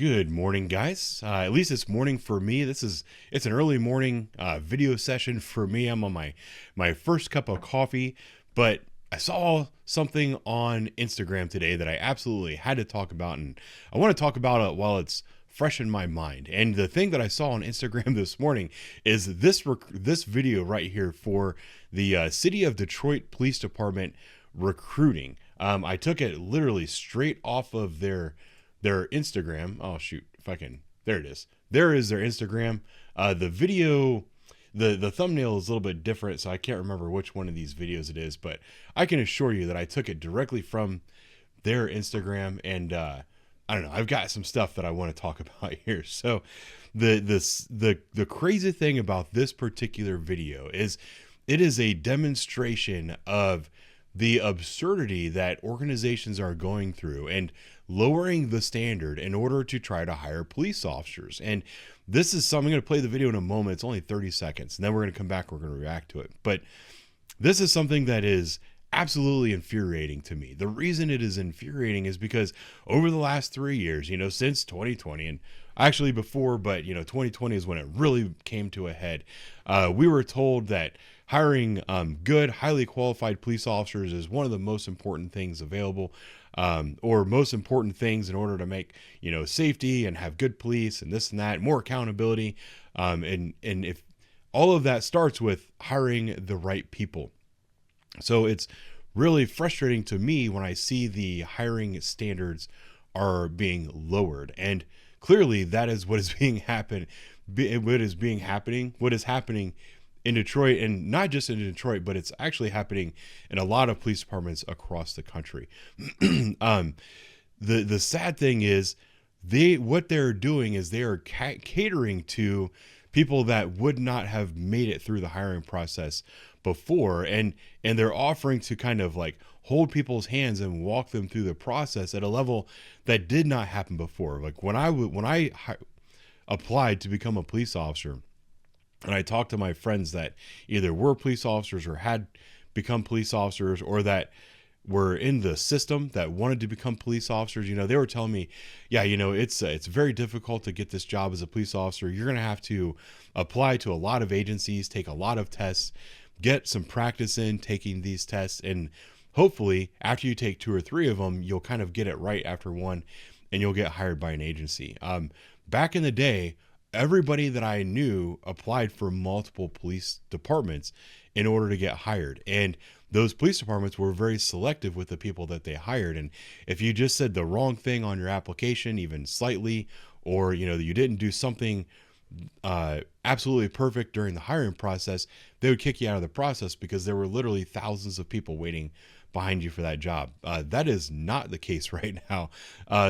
Good morning, guys. At least it's morning for me. It's an early morning video session for me. I'm on my first cup of coffee, but I saw something on Instagram today that I absolutely had to talk about, and I want to talk about it while it's fresh in my mind. And the thing that I saw on Instagram this morning is this video right here for the City of Detroit Police Department recruiting. I took it literally straight off of their Instagram. Oh shoot, if I can, there it is. There is their Instagram. The video, the thumbnail is a little bit different, so I can't remember which one of these videos it is, but I can assure you that I took it directly from their Instagram, and I don't know, I've got some stuff that I want to talk about here. So the crazy thing about this particular video is it is a demonstration of the absurdity that organizations are going through and lowering the standard in order to try to hire police officers. And this is something, I'm going to play the video in a moment. It's only 30 seconds. And then we're going to come back. We're going to react to it. But this is something that is absolutely infuriating to me. The reason it is infuriating is because over the last 3 years, since 2020, and actually before, but 2020 is when it really came to a head. We were told that hiring good, highly qualified police officers is one of the most important things available, or most important things in order to make, safety and have good police and this and that, more accountability. And if all of that starts with hiring the right people. So it's really frustrating to me when I see the hiring standards are being lowered. And clearly that is what is happening in Detroit, and not just in Detroit, but it's actually happening in a lot of police departments across the country. The sad thing is what they're doing is they are catering to people that would not have made it through the hiring process before, and they're offering to kind of like hold people's hands and walk them through the process at a level that did not happen before. Like when I applied to become a police officer, and I talked to my friends that either were police officers or had become police officers, or that were in the system that wanted to become police officers, they were telling me, yeah, it's very difficult to get this job as a police officer. You're going to have to apply to a lot of agencies, take a lot of tests, get some practice in taking these tests, and hopefully after you take 2 or 3 of them, you'll kind of get it right after one, and you'll get hired by an agency. Back in the day, everybody that I knew applied for multiple police departments in order to get hired. And those police departments were very selective with the people that they hired. And if you just said the wrong thing on your application, even slightly, or, you didn't do something absolutely perfect during the hiring process, they would kick you out of the process because there were literally thousands of people waiting behind you for that job. That is not the case right now.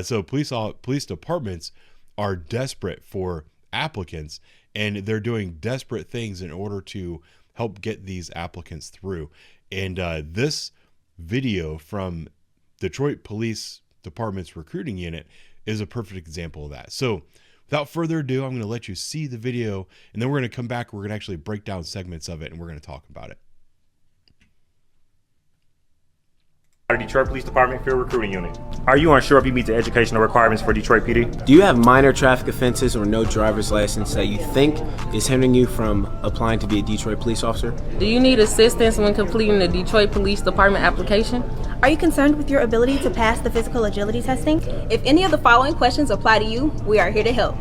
So police departments are desperate for applicants, and they're doing desperate things in order to help get these applicants through. And this video from Detroit Police Department's recruiting unit is a perfect example of that. So without further ado, I'm going to let you see the video, and then we're going to come back. We're going to actually break down segments of it, and we're going to talk about it. Detroit Police Department Field Recruiting Unit. Are you unsure if you meet the educational requirements for Detroit PD? Do you have minor traffic offenses or no driver's license that you think is hindering you from applying to be a Detroit police officer? Do you need assistance when completing the Detroit Police Department application? Are you concerned with your ability to pass the physical agility testing? If any of the following questions apply to you, we are here to help.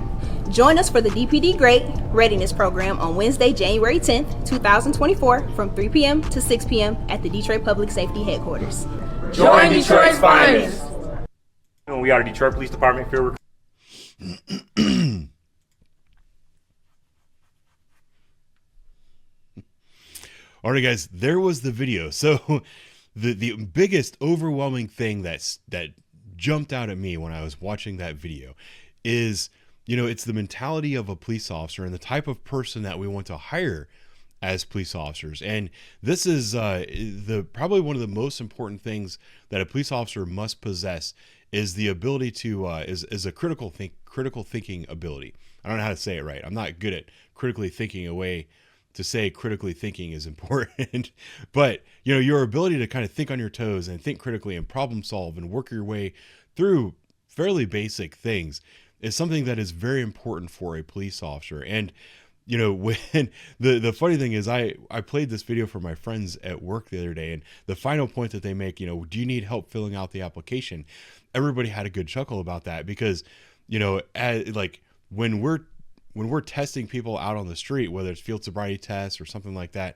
Join us for the DPD Great Readiness Program on Wednesday, January 10th, 2024 from 3 p.m. to 6 p.m. at the Detroit Public Safety Headquarters. Join Detroit's finest. We are the Detroit Police Department Field Recruiting. All right, guys, there was the video. So the biggest overwhelming thing that jumped out at me when I was watching that video is, it's the mentality of a police officer and the type of person that we want to hire as police officers. And this is probably one of the most important things that a police officer must possess is the ability to is a critical thinking ability. I don't know how to say it right. I'm not good at critically thinking a way to say critically thinking is important, but your ability to kind of think on your toes and think critically and problem solve and work your way through fairly basic things is something that is very important for a police officer. And you know, when the funny thing is, I played this video for my friends at work the other day, and the final point that they make, you know, do you need help filling out the application? Everybody had a good chuckle about that, because, you know, like when we're testing people out on the street, whether it's field sobriety tests or something like that,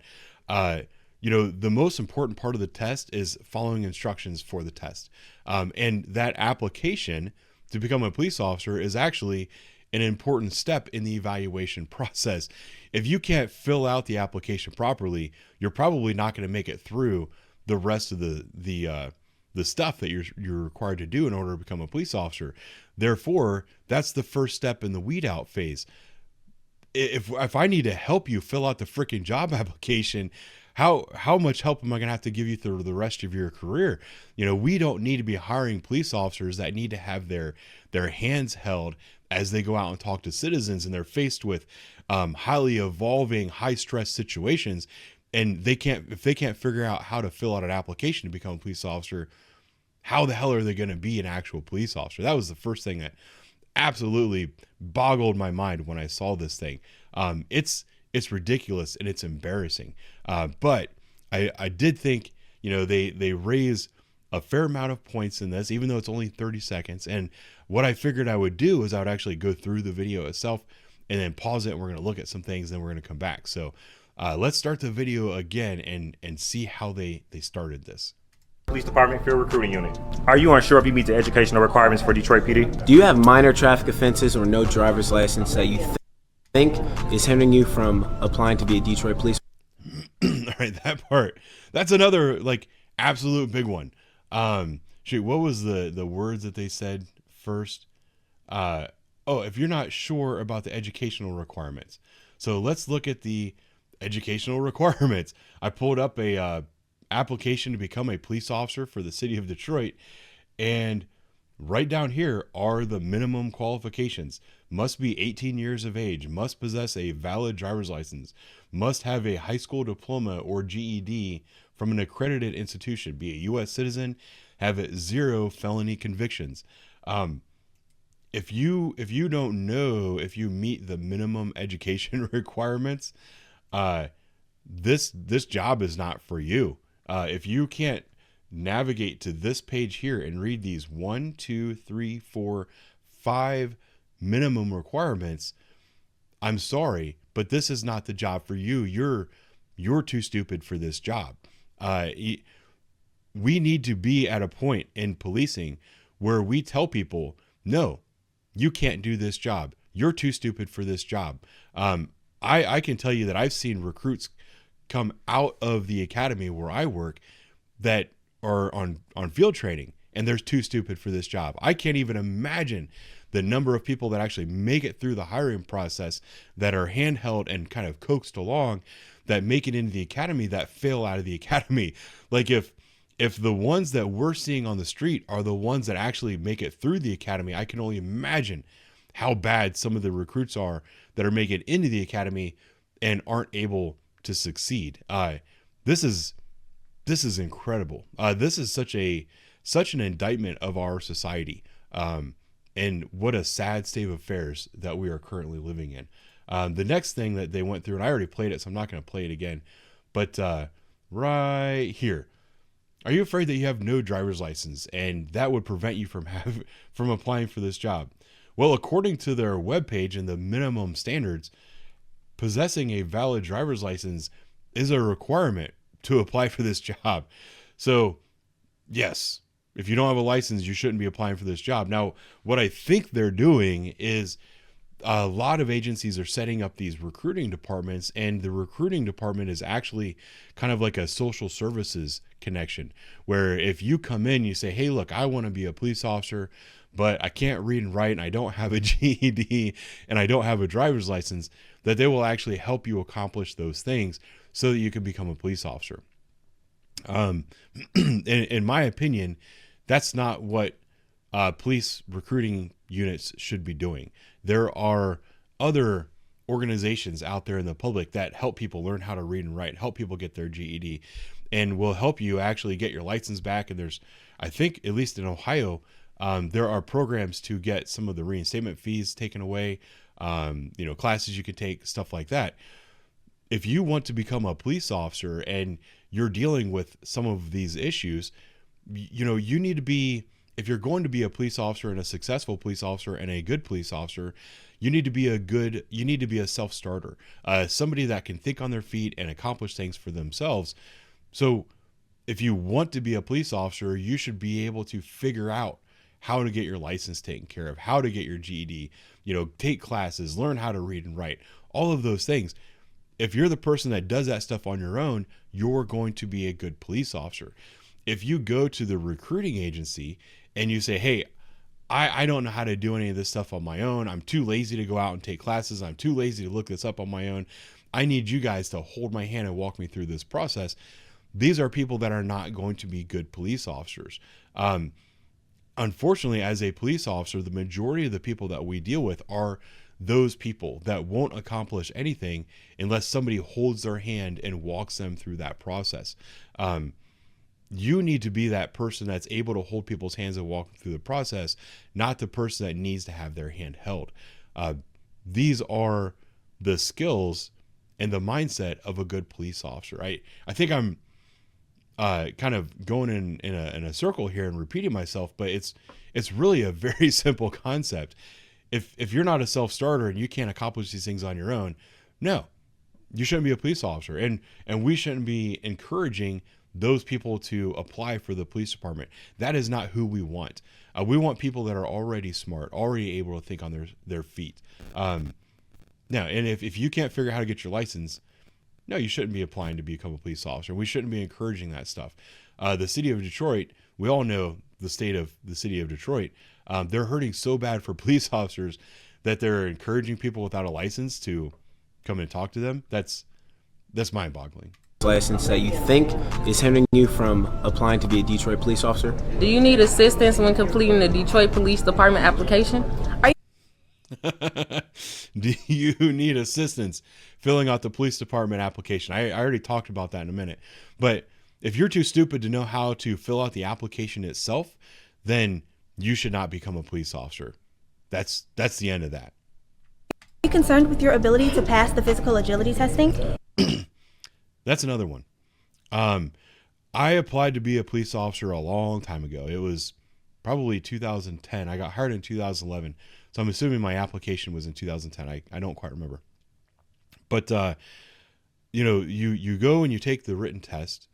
you know, the most important part of the test is following instructions for the test. And that application to become a police officer is actually an important step in the evaluation process. If you can't fill out the application properly, you're probably not going to make it through the rest of the stuff that you're required to do in order to become a police officer. Therefore, that's the first step in the weed out phase. If I need to help you fill out the freaking job application, how much help am I going to have to give you through the rest of your career? You know, we don't need to be hiring police officers that need to have their hands held as they go out and talk to citizens, and they're faced with highly evolving, high stress situations, and if they can't figure out how to fill out an application to become a police officer, how the hell are they going to be an actual police officer? That was the first thing that absolutely boggled my mind when I saw this thing. It's ridiculous and it's embarrassing. But I did think, you know, they raise a fair amount of points in this, even though it's only 30 seconds. And what I figured I would do is I would actually go through the video itself and then pause it. And we're going to look at some things, then we're going to come back. So let's start the video again and see how they started this. Police Department Field Recruiting Unit. Are you unsure if you meet the educational requirements for Detroit PD? Do you have minor traffic offenses or no driver's license that you think is hindering you from applying to be a Detroit police? All right, that part. That's another like absolute big one. Shoot, what was the words that they said first? If you're not sure about the educational requirements. So let's look at the educational requirements. I pulled up a application to become a police officer for the city of Detroit, and right down here are the minimum qualifications. Must be 18 years of age, must possess a valid driver's license, must have a high school diploma or GED from an accredited institution, be a U.S. citizen, have 0 felony convictions. If you don't know if you meet the minimum education requirements, this job is not for you. If you can't navigate to this page here and read these 1, 2, 3, 4, 5 minimum requirements, I'm sorry, but this is not the job for you. You're too stupid for this job. We need to be at a point in policing where we tell people, no, you can't do this job. You're too stupid for this job. I can tell you that I've seen recruits come out of the academy where I work that are on field training, and they're too stupid for this job. I can't even imagine the number of people that actually make it through the hiring process that are handheld and kind of coaxed along, that make it into the academy, that fail out of the academy. Like if the ones that we're seeing on the street are the ones that actually make it through the academy, I can only imagine how bad some of the recruits are that are making it into the academy and aren't able to succeed. This is incredible. This is such an indictment of our society, and what a sad state of affairs that we are currently living in. The next thing that they went through, and I already played it, so I'm not going to play it again, but right here, are you afraid that you have no driver's license and that would prevent you from applying for this job? Well, according to their webpage and the minimum standards, possessing a valid driver's license is a requirement to apply for this job. So yes, if you don't have a license, you shouldn't be applying for this job. Now, what I think they're doing is a lot of agencies are setting up these recruiting departments, and the recruiting department is actually kind of like a social services connection, where if you come in, you say, hey, look, I want to be a police officer, but I can't read and write, and I don't have a GED, and I don't have a driver's license, that they will actually help you accomplish those things so that you can become a police officer. In my opinion, that's not what police recruiting units should be doing. There are other organizations out there in the public that help people learn how to read and write, help people get their GED, and will help you actually get your license back. And there's, I think, at least in Ohio, There are programs to get some of the reinstatement fees taken away, classes you can take, stuff like that. If you want to become a police officer and you're dealing with some of these issues, you need to be, if you're going to be a police officer and a successful police officer and a good police officer, you need to be a self-starter, somebody that can think on their feet and accomplish things for themselves. So if you want to be a police officer, you should be able to figure out how to get your license taken care of, how to get your GED, take classes, learn how to read and write, all of those things. If you're the person that does that stuff on your own, you're going to be a good police officer. If you go to the recruiting agency and you say, hey, I don't know how to do any of this stuff on my own. I'm too lazy to go out and take classes. I'm too lazy to look this up on my own. I need you guys to hold my hand and walk me through this process. These are people that are not going to be good police officers. Unfortunately, as a police officer, the majority of the people that we deal with are those people that won't accomplish anything unless somebody holds their hand and walks them through that process. You need to be that person that's able to hold people's hands and walk them through the process, not the person that needs to have their hand held. These are the skills and the mindset of a good police officer. I think I'm kind of going in a circle here and repeating myself, but it's really a very simple concept. If you're not a self-starter and you can't accomplish these things on your own, no, you shouldn't be a police officer. And we shouldn't be encouraging those people to apply for the police department. That is not who we want. We want people that are already smart, already able to think on their feet. Now, and if you can't figure out how to get your license, no, you shouldn't be applying to become a police officer. We shouldn't be encouraging that stuff. The city of Detroit, we all know the state of the city of Detroit. They're hurting so bad for police officers that they're encouraging people without a license to come and talk to them. That's mind-boggling. License that you think is hindering you from applying to be a Detroit police officer? Do you need assistance when completing the Detroit Police Department application? Do you need assistance filling out the police department application? I already talked about that in a minute. But if you're too stupid to know how to fill out the application itself, then you should not become a police officer. That's the end of that. Are you concerned with your ability to pass the physical agility testing? That's another one. I applied to be a police officer a long time ago. It was probably 2010. I got hired in 2011. So I'm assuming my application was in 2010. I don't quite remember. But, you go and you take the written test,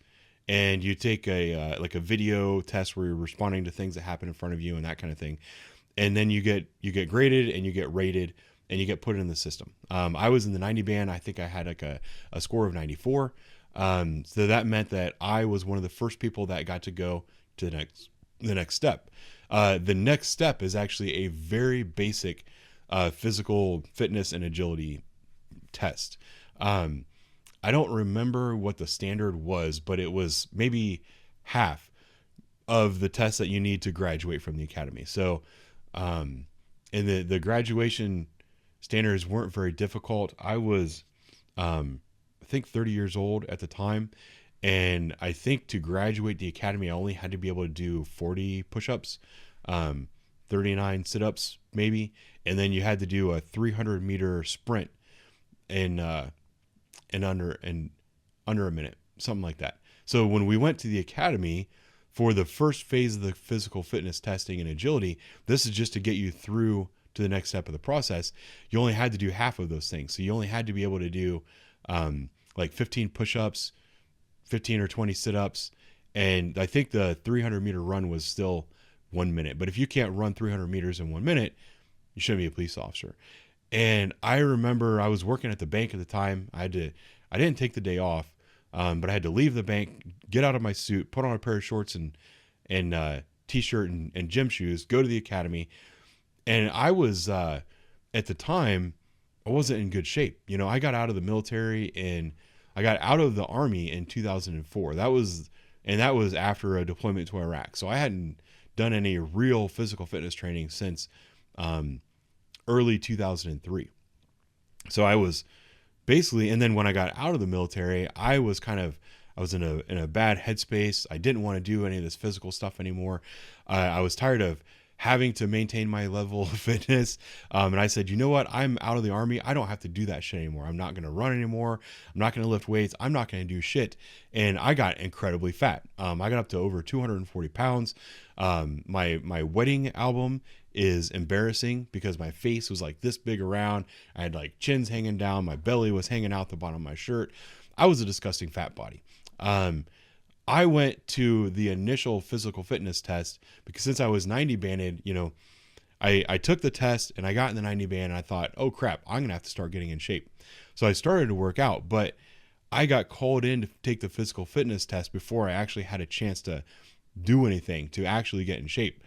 and you take a video test where you're responding to things that happen in front of you and that kind of thing. And then you get graded and you get rated and you get put in the system. I was in the 90 band. I think I had a score of 94. So that meant that I was one of the first people that got to go to the next step. The next step is actually a very basic physical fitness and agility test. I don't remember what the standard was, but it was maybe half of the tests that you need to graduate from the academy. So, and the graduation standards weren't very difficult. I was, I think 30 years old at the time. And I think to graduate the academy, I only had to be able to do 40 push-ups, 39 sit-ups maybe. And then you had to do a 300-meter sprint in under a minute, something like that. So when we went to the academy for the first phase of the physical fitness testing and agility, this is just to get you through to the next step of the process. You only had to do half of those things. So you only had to be able to do like 15 push-ups, 15 or 20 sit-ups. And I think the 300-meter run was still 1 minute. But if you can't run 300 meters in 1 minute, you shouldn't be a police officer. And I remember I was working at the bank at the time. I didn't take the day off, but I had to leave the bank, get out of my suit, put on a pair of shorts and t-shirt and gym shoes, go to the academy. And I was, at the time, I wasn't in good shape. I got out of the military and I got out of the Army in 2004. That was after a deployment to Iraq. So I hadn't done any real physical fitness training since early 2003. So I was basically, and then when I got out of the military, I was in a bad headspace. I didn't want to do any of this physical stuff anymore. I was tired of having to maintain my level of fitness. And I said, you know what? I'm out of the Army. I don't have to do that shit anymore. I'm not going to run anymore. I'm not going to lift weights. I'm not going to do shit. And I got incredibly fat. I got up to over 240 pounds. My wedding album is embarrassing because my face was like this big around. I had like chins hanging down. My belly was hanging out the bottom of my shirt. I was a disgusting fat body. I went to the initial physical fitness test because since I was 90 banded, I took the test and I got in the 90 band and I thought, oh crap, I'm going to have to start getting in shape. So I started to work out, but I got called in to take the physical fitness test before I actually had a chance to do anything to actually get in shape.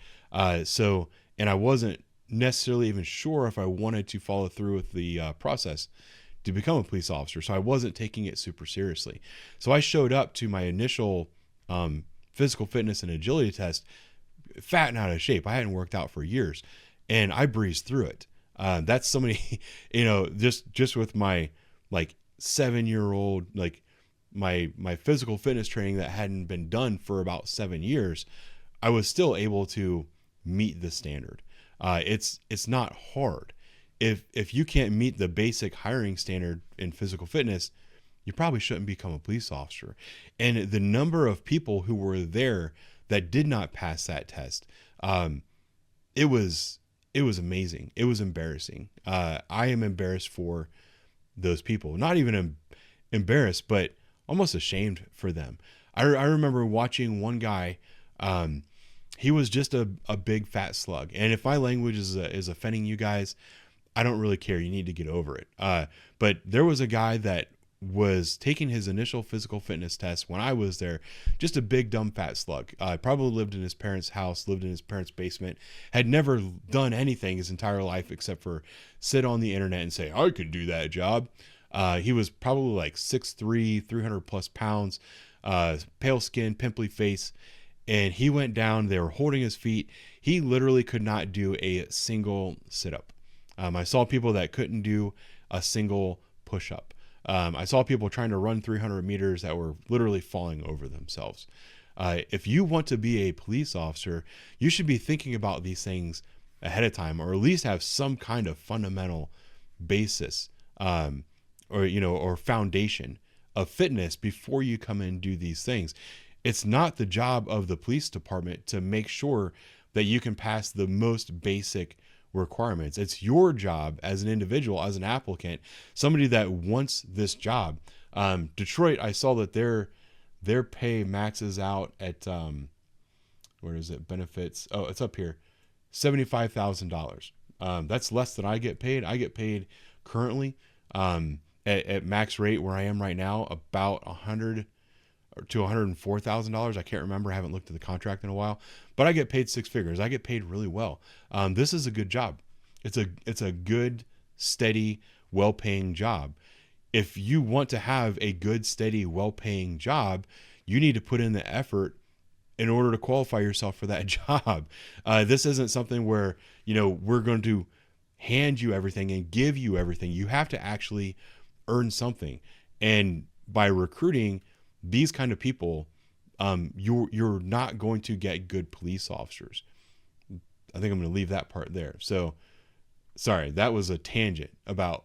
And I wasn't necessarily even sure if I wanted to follow through with the process to become a police officer. So I wasn't taking it super seriously. So I showed up to my initial physical fitness and agility test fat and out of shape. I hadn't worked out for years and I breezed through it. That's somebody, just with my like 7-year-old, like my physical fitness training that hadn't been done for about 7 years, I was still able to meet the standard. It's not hard. If you can't meet the basic hiring standard in physical fitness, you probably shouldn't become a police officer. And the number of people who were there that did not pass that test, it was amazing. It was embarrassing. I am embarrassed for those people. Not even embarrassed, but almost ashamed for them. I remember watching one guy. He was just a big fat slug. And if my language is offending you guys, I don't really care. You need to get over it. But there was a guy that was taking his initial physical fitness test when I was there, just a big dumb fat slug. Probably lived in his parents' house, lived in his parents' basement, had never done anything his entire life except for sit on the internet and say, I could do that job. He was probably like 6'3", 300 plus pounds, pale skin, pimply face. And he went down, they were holding his feet. He literally could not do a single sit-up. I saw people that couldn't do a single push-up. I saw people trying to run 300 meters that were literally falling over themselves. If you want to be a police officer, you should be thinking about these things ahead of time, or at least have some kind of fundamental basis, or foundation of fitness before you come in and do these things. It's not the job of the police department to make sure that you can pass the most basic requirements. It's your job as an individual, as an applicant, somebody that wants this job. Detroit, I saw that their pay maxes out at where is it? Benefits. Oh, it's up here, $75,000. That's less than I get paid. I get paid currently at max rate where I am right now about $100,000 to $104,000. I can't remember. I haven't looked at the contract in a while, but I get paid six figures. I get paid really well. This is a good job. It's a good, steady, well-paying job. If you want to have a good, steady, well-paying job, you need to put in the effort in order to qualify yourself for that job. This isn't something where, we're going to hand you everything and give you everything. You have to actually earn something. And by recruiting these kind of people, you're not going to get good police officers. I think I'm going to leave that part there. So, sorry, that was a tangent about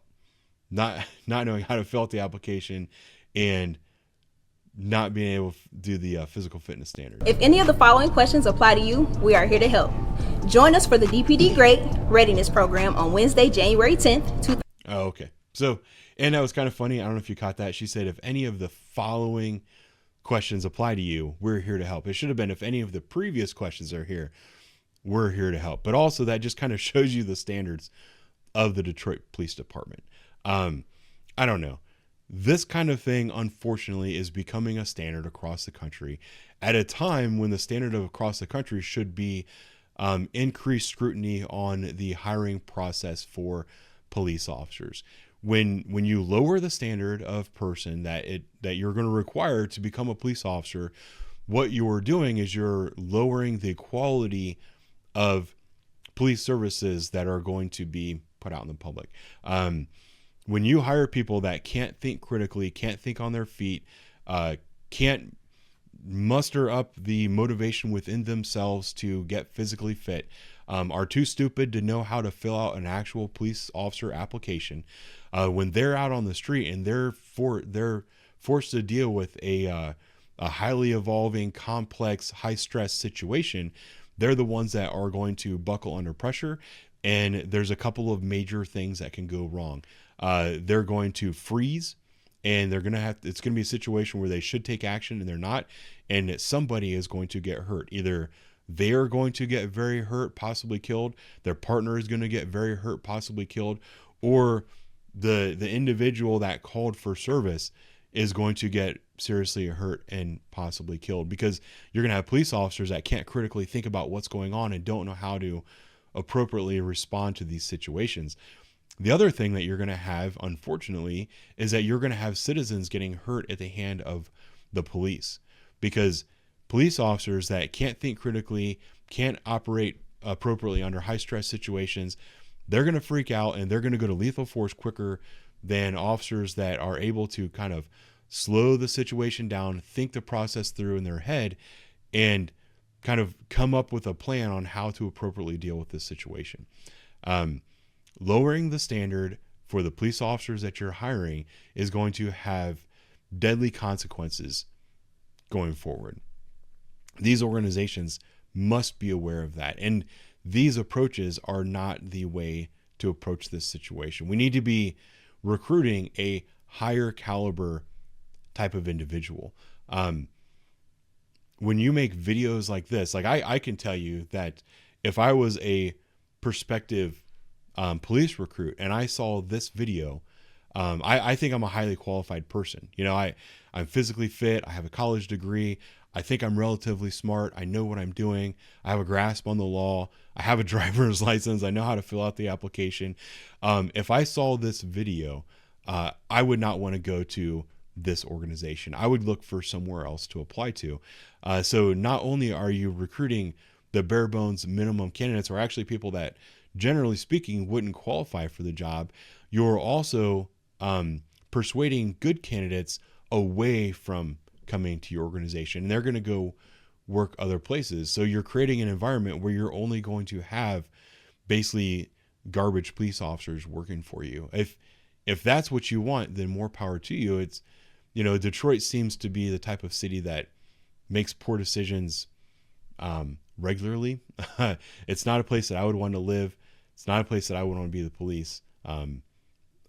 not knowing how to fill out the application and not being able to do the physical fitness standard. If any of the following questions apply to you, we are here to help. Join us for the DPD Great Readiness Program on Wednesday, January 10th. Oh, okay. So, and that was kind of funny. I don't know if you caught that. She said, if any of the following questions apply to you, we're here to help. It should have been, if any of the previous questions are here, we're here to help. But also that just kind of shows you the standards of the Detroit Police Department. I don't know. This kind of thing, unfortunately, is becoming a standard across the country at a time when the standard of across the country should be increased scrutiny on the hiring process for police officers. When you lower the standard of person that you're going to require to become a police officer, what you're doing is you're lowering the quality of police services that are going to be put out in the public. When you hire people that can't think critically, can't think on their feet, can't muster up the motivation within themselves to get physically fit, are too stupid to know how to fill out an actual police officer application. When they're out on the street and they're forced to deal with a highly evolving, complex, high-stress situation, they're the ones that are going to buckle under pressure. And there's a couple of major things that can go wrong. They're going to freeze, and it's going to be a situation where they should take action and they're not. And somebody is going to get hurt. Either they're going to get very hurt, possibly killed. Their partner is going to get very hurt, possibly killed. Or the individual that called for service is going to get seriously hurt and possibly killed, because you're going to have police officers that can't critically think about what's going on and don't know how to appropriately respond to these situations. The other thing that you're going to have, unfortunately, is that you're going to have citizens getting hurt at the hand of the police, because police officers that can't think critically, can't operate appropriately under high stress situations, they're going to freak out and they're going to go to lethal force quicker than officers that are able to kind of slow the situation down, think the process through in their head, and kind of come up with a plan on how to appropriately deal with this situation. Lowering the standard for the police officers that you're hiring is going to have deadly consequences going forward. These organizations must be aware of that. And these approaches are not the way to approach this situation. We need to be recruiting a higher caliber type of individual. When you make videos like this, like I can tell you that if I was a prospective police recruit and I saw this video, I think I'm a highly qualified person. You know, I'm physically fit. I have a college degree. I think I'm relatively smart. I know what I'm doing. I have a grasp on the law. I have a driver's license. I know how to fill out the application. If I saw this video, I would not want to go to this organization. I would look for somewhere else to apply to. So not only are you recruiting the bare bones minimum candidates, or actually people that generally speaking wouldn't qualify for the job, you're also persuading good candidates away from coming to your organization, and they're going to go work other places. So you're creating an environment where you're only going to have basically garbage police officers working for you. If that's what you want, then more power to you. It's, you know, Detroit seems to be the type of city that makes poor decisions regularly. It's not a place that I would want to live. It's not a place that I would want to be the police.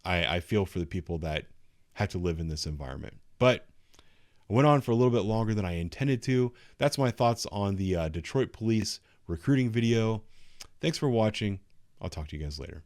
I feel for the people that have to live in this environment. But I went on for a little bit longer than I intended to. That's my thoughts on the Detroit police recruiting video. Thanks for watching. I'll talk to you guys later.